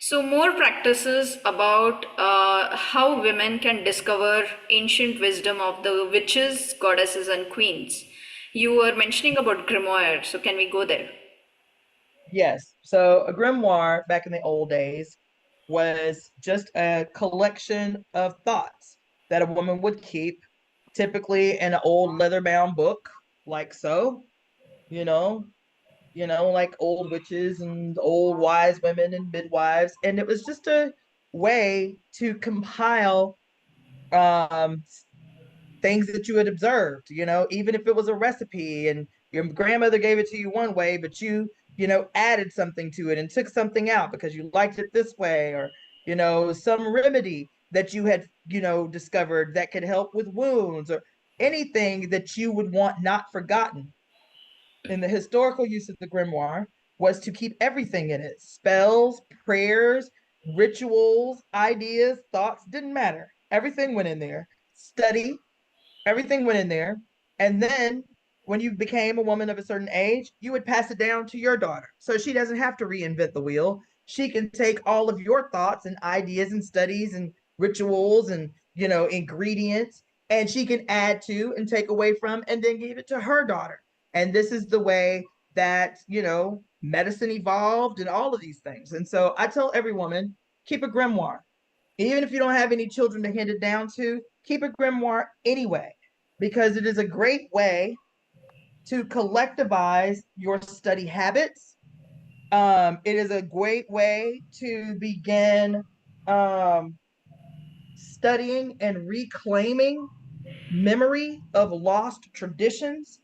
So, more practices about how women can discover ancient wisdom of the witches, goddesses, and queens. You were mentioning about Grimoire, so can we go there? Yes. So a grimoire back in the old days was just a collection of thoughts that a woman would keep, typically in an old leather-bound book, like so, you know, like old witches and old wise women and midwives. And it was just a way to compile um things that you had observed, even if it was a recipe and your grandmother gave it to you one way, but you added something to it and took something out because you liked it this way, or, some remedy that you had, discovered that could help with wounds or anything that you would want not forgotten. In the historical use of the grimoire was to keep everything in it: spells, prayers, rituals, ideas, thoughts, didn't matter. Everything went in there. Study, everything went in there. And then when you became a woman of a certain age, you would pass it down to your daughter. So she doesn't have to reinvent the wheel. She can take all of your thoughts and ideas and studies and rituals and, ingredients, and she can add to and take away from and then give it to her daughter. And this is the way that, medicine evolved and all of these things. And so I tell every woman, keep a grimoire. Even if you don't have any children to hand it down to, keep a grimoire anyway, because it is a great way to collectivize your study habits. It is a great way to begin um, studying and reclaiming memory of lost traditions.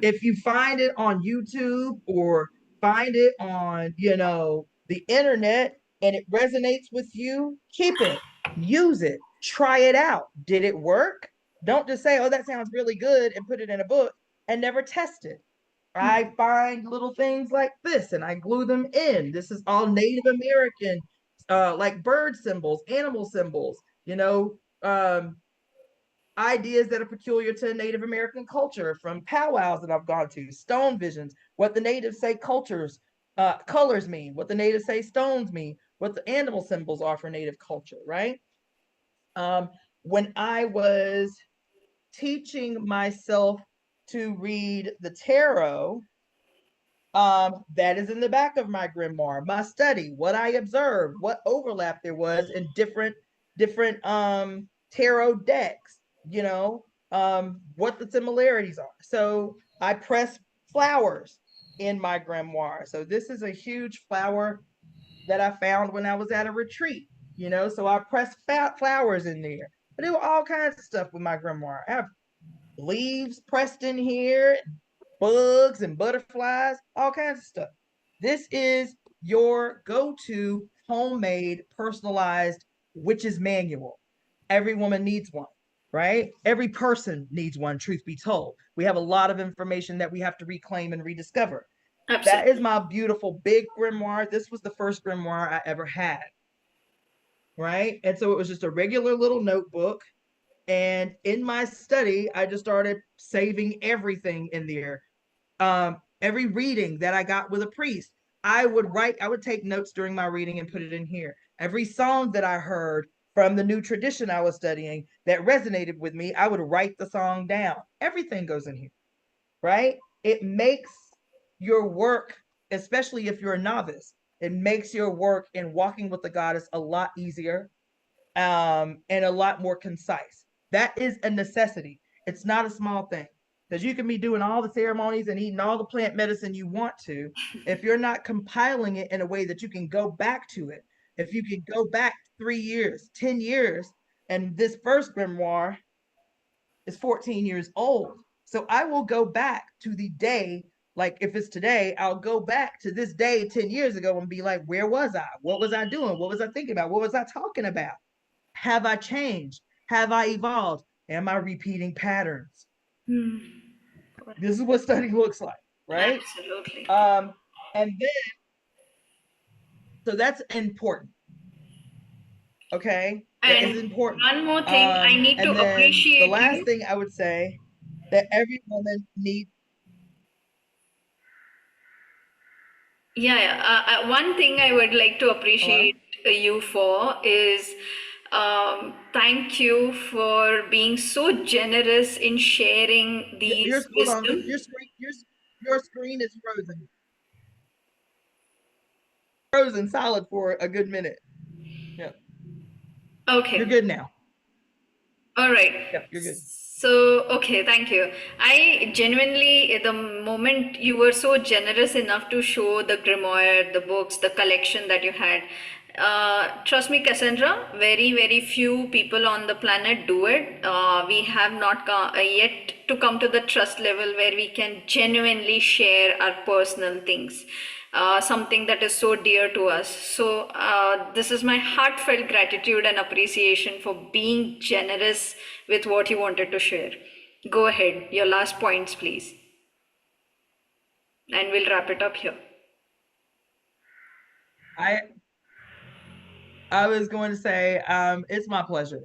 If you find it on YouTube or find it on, the internet and it resonates with you, keep it, use it, try it out. Did it work? Don't just say, oh, that sounds really good and put it in a book and never test it. I find little things like this and I glue them in. This is all Native American, like bird symbols, animal symbols, ideas that are peculiar to Native American culture from powwows that I've gone to, stone visions, what the natives say colors mean, what the natives say stones mean, what the animal symbols are for Native culture, right? Um, when I was teaching myself to read the tarot, that is in the back of my grimoire, my study, what I observed, what overlap there was in different tarot decks, what the similarities are. So I press flowers in my grimoire. So this is a huge flower that I found when I was at a retreat, so I pressed flowers in there. But there were all kinds of stuff with my grimoire. I have leaves pressed in here, bugs and butterflies, all kinds of stuff. This is your go-to homemade, personalized witch's manual. Every woman needs one, right? Every person needs one, truth be told. We have a lot of information that we have to reclaim and rediscover. That is Absolutely. my beautiful big grimoire. This was the first grimoire I ever had, right? And so it was just a regular little notebook. And in my study, I just started saving everything in there. Every reading that I got with a priest, I would take notes during my reading and put it in here. Every song that I heard from the new tradition I was studying that resonated with me, I would write the song down. Everything goes in here, right? It makes your work, especially if you're a novice, it makes your work in walking with the goddess a lot easier, and a lot more concise. That is a necessity. It's not a small thing, because you can be doing all the ceremonies and eating all the plant medicine you want to. If you're not compiling it in a way that you can go back to it, if you can go back 3 years, 10 years, and this first grimoire is 14 years old. So I will go back to the day, like if it's today, I'll go back to this day 10 years ago and be like, where was I? What was I doing? What was I thinking about? What was I talking about? Have I changed? Have I evolved? Am I repeating patterns? This is what study looks like, right? Absolutely. Um, and then, so that's important, okay? That is And important. one more thing, I need to And then the appreciate last you. thing I would say that every woman needs, One thing I would like to Hello? appreciate you for is thank you for being so generous in sharing these Hold on. wisdom. Your screen is frozen solid for a good minute. Yeah, you're Okay. good now. All right. Yep, you're good. So, okay, thank you. I genuinely, the moment you were so generous enough to show the grimoire, the books, the collection that you had, trust me, Cassandra, very, very few people on the planet do it. We have not yet to come to the trust level where we can genuinely share our personal things, something that is so dear to us. So, this is my heartfelt gratitude and appreciation for being generous with what you wanted to share. Go ahead, your last points, please, and we'll wrap it up here. I I was going to say, it's my pleasure.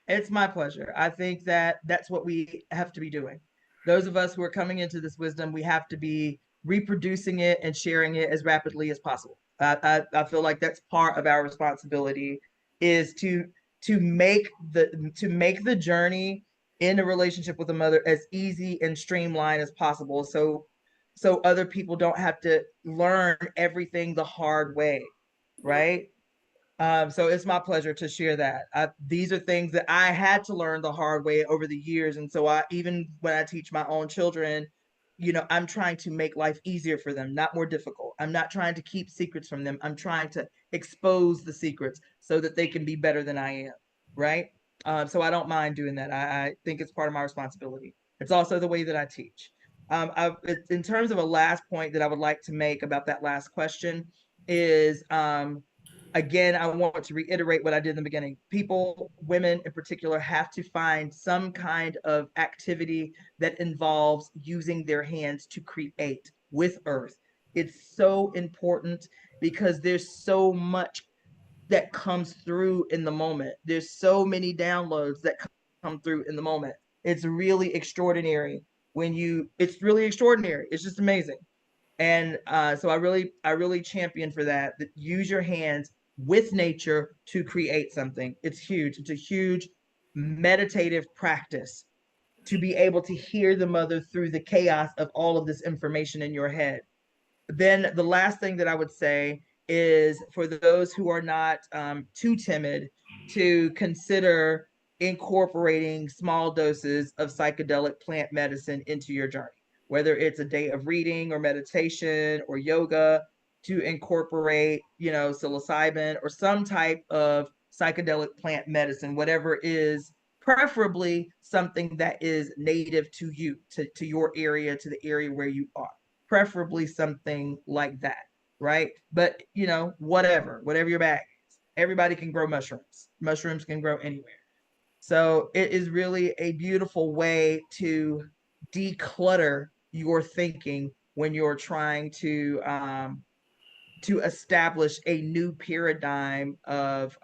It's my pleasure. I think that that's what we have to be doing. Those of us who are coming into this wisdom, we have to be reproducing it and sharing it as rapidly as possible. I feel like that's part of our responsibility is to make the journey in a relationship with a mother as easy and streamlined as possible. So other people don't have to learn everything the hard way, right? So it's my pleasure to share that. These are things that I had to learn the hard way over the years. And so even when I teach my own children, I'm trying to make life easier for them, not more difficult. I'm not trying to keep secrets from them. I'm trying to expose the secrets so that they can be better than I am. Right. So I don't mind doing that. I think it's part of my responsibility. It's also the way that I teach. In terms of a last point that I would like to make about that last question is, again, I want to reiterate what I did in the beginning. People, women in particular, have to find some kind of activity that involves using their hands to create with earth. It's so important because there's so much that comes through in the moment. There's so many downloads that come through in the moment. It's really extraordinary it's really extraordinary. It's just amazing. And so I really champion for that. That use your hands with nature to create something. It's huge. It's a huge meditative practice to be able to hear the mother through the chaos of all of this information in your head. Then the last thing that I would say is for those who are not too timid to consider incorporating small doses of psychedelic plant medicine into your journey, whether it's a day of reading or meditation or yoga, to incorporate, psilocybin or some type of psychedelic plant medicine, whatever is preferably something that is native to you, to your area, to the area where you are, preferably something like that, right? But whatever your bag is, everybody can grow mushrooms. Mushrooms can grow anywhere. So it is really a beautiful way to declutter your thinking when you're trying to establish a new paradigm of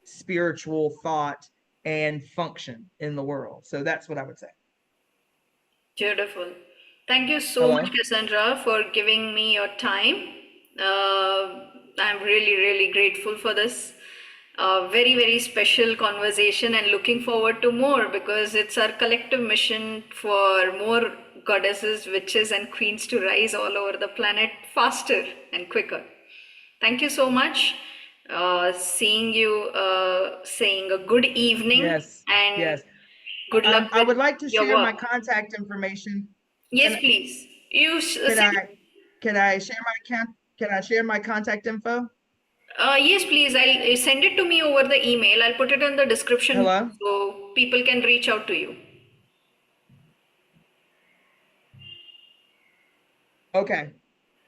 spiritual thought and function in the world. So that's what I would say. Beautiful. Thank you so much, Hello. Cassandra, for giving me your time. I'm really, really grateful for this very, very special conversation and looking forward to more because it's our collective mission for more goddesses, witches, and queens to rise all over the planet faster and quicker. Thank you so much. Seeing you, saying a good evening Yes. and Yes. good luck I with would like to your share my work. contact information. Yes, Can please. You can send. I can I share my can I share my contact info? Yes, please. I'll send it to me over the email. I'll put it in the description Hello? so people can reach out to you. Okay.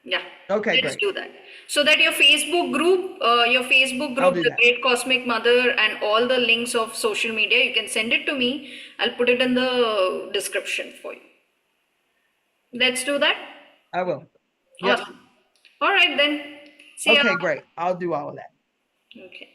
Yeah, Okay, let's great. do that. So that your Facebook I'll group, do the that. Great Cosmic Mother, and all the links of social media, you can send it to me. I'll put it in the description for you. Let's do that. I will. Yep. Awesome. All right then. See ya. Okay, great. I'll do all of that. Okay.